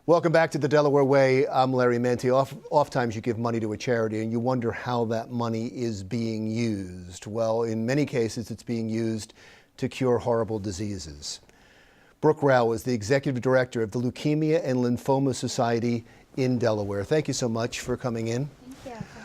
Welcome back to the Delaware Way. I'm Larry Menti. Oftentimes you give money to a charity and you wonder how that money is being used. Well, in many cases it's being used to cure horrible diseases. Brooke Rowe is the executive director of the Leukemia and Lymphoma Society in Delaware. Thank you so much for coming in. Thank you for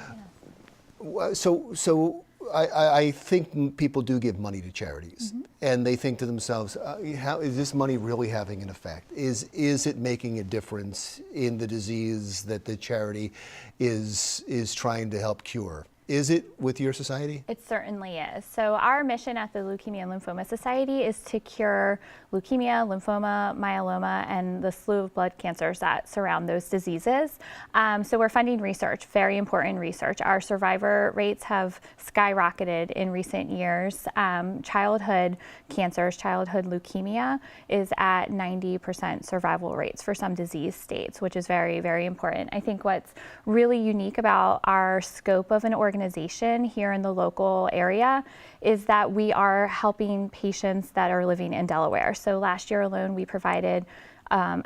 having us. So I think people do give money to charities, and they think to themselves, how is this money really having an effect? Is it making a difference in the disease that the charity is trying to help cure? Is it with your society? It certainly is. So our mission at the Leukemia and Lymphoma Society is to cure leukemia, lymphoma, myeloma, and the slew of blood cancers that surround those diseases. So we're funding research, very important research. Our survivor rates have skyrocketed in recent years. Childhood cancers, childhood leukemia is at 90% survival rates for some disease states, which is very, very important. I think what's really unique about our scope of an organization here in the local area is that we are helping patients that are living in Delaware. So last year alone, we provided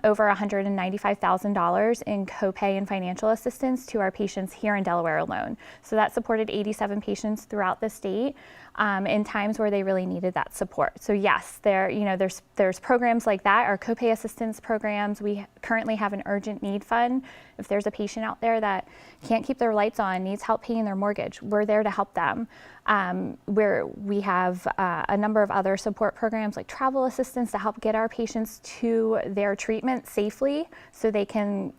over $195,000 in copay and financial assistance to our patients here in Delaware alone. So that supported 87 patients throughout the state in times where they really needed that support. So yes, there's programs like that, our copay assistance programs. We currently have an urgent need fund. If there's a patient out there that can't keep their lights on, needs help paying their mortgage, we're there to help them. We have a number of other support programs like travel assistance to help get our patients to their treatment safely so they can,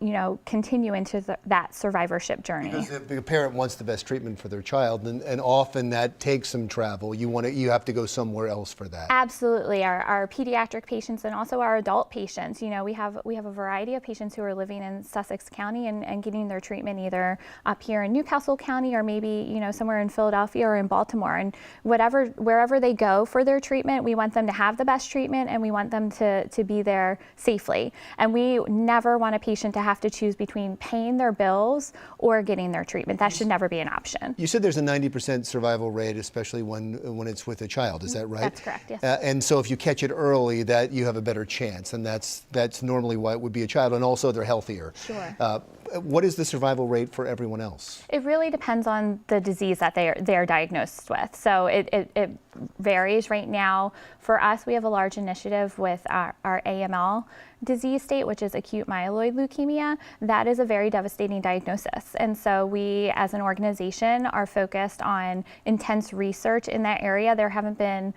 continue into that survivorship journey. Because the parent wants the best treatment for their child, and often that takes some travel. You have to go somewhere else for that. Absolutely. Our pediatric patients and also our adult patients, we have a variety of patients who are living in Sussex County and getting their treatment either up here in Newcastle County or maybe, somewhere in Philadelphia or in Baltimore. And wherever they go for their treatment, we want them to have the best treatment and we want them to be there safely. And we never want a patient to have to choose between paying their bills or getting their treatment. That should never be an option. You said there's a 90% survival rate, especially when it's with a child. Is that right? That's correct, yes. And so if you catch it early, that you have a better chance, and that's normally why it would be a child, and also they're healthier. Sure. What is the survival rate for everyone else? It really depends on the disease that they are diagnosed with. So it varies. Right now, for us, we have a large initiative with our AML disease state, which is acute myeloid leukemia. That is a very devastating diagnosis. And so we, as an organization, are focused on intense research in that area. There haven't been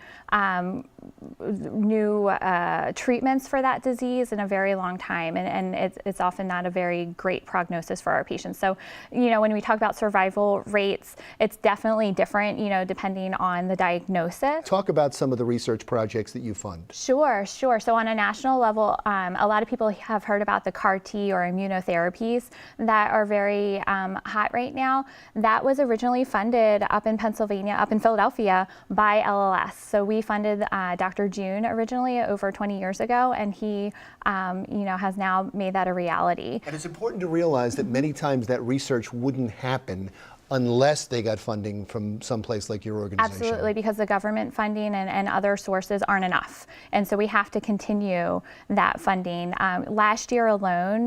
new treatments for that disease in a very long time, and it's often not a very great prognosis for our patients. So, when we talk about survival rates, it's definitely different, depending on the diagnosis. Talk about some of the research projects that you fund. Sure. So on a national level, a lot of people have heard about the CAR T or immunotherapies that are very hot right now. That was originally funded up in Philadelphia by LLS. So we funded Dr. June originally over 20 years ago, and he, has now made that a reality. And it's important to realize that many times that research wouldn't happen unless they got funding from someplace like your organization. Absolutely, because the government funding and other sources aren't enough. And so we have to continue that funding. Last year alone,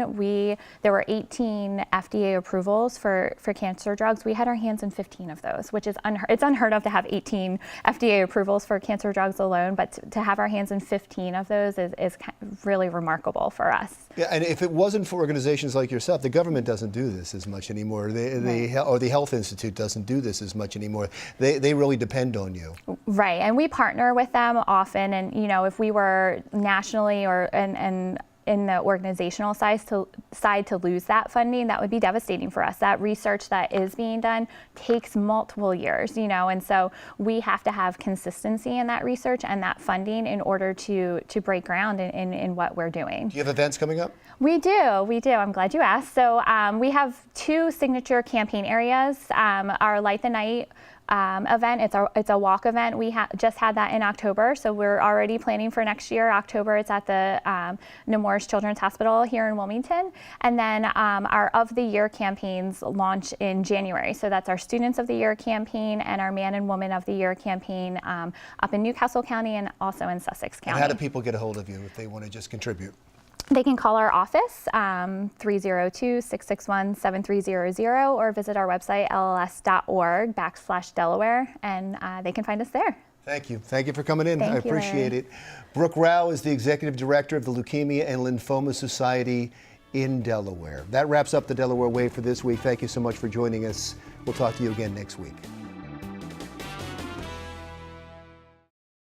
there were 18 FDA approvals for cancer drugs. We had our hands in 15 of those, which is it's unheard of to have 18 FDA approvals for cancer drugs alone, but to have our hands in 15 of those is really remarkable for us. Yeah, and if it wasn't for organizations like yourself, the government doesn't do this as much anymore. Or the Health Institute doesn't do this as much anymore. They really depend on you. Right, and we partner with them often, and if we were nationally or in the organizational side to lose that funding, that would be devastating for us. That research that is being done takes multiple years, and so we have to have consistency in that research and that funding in order to break ground in what we're doing. Do you have events coming up? We do. I'm glad you asked. So we have two signature campaign areas. Our Light the Night event. It's a walk event. We just had that in October, so we're already planning for next year. October, it's at the Nemours Children's Hospital here in Wilmington. And then our Of the Year campaigns launch in January. So that's our Students of the Year campaign and our Man and Woman of the Year campaign up in Newcastle County and also in Sussex County. And how do people get a hold of you if they want to just contribute? They can call our office, 302-661-7300, or visit our website, lls.org/Delaware, and they can find us there. Thank you. Thank you for coming in. I appreciate it. Brooke Rowe is the Executive Director of the Leukemia and Lymphoma Society in Delaware. That wraps up the Delaware Way for this week. Thank you so much for joining us. We'll talk to you again next week.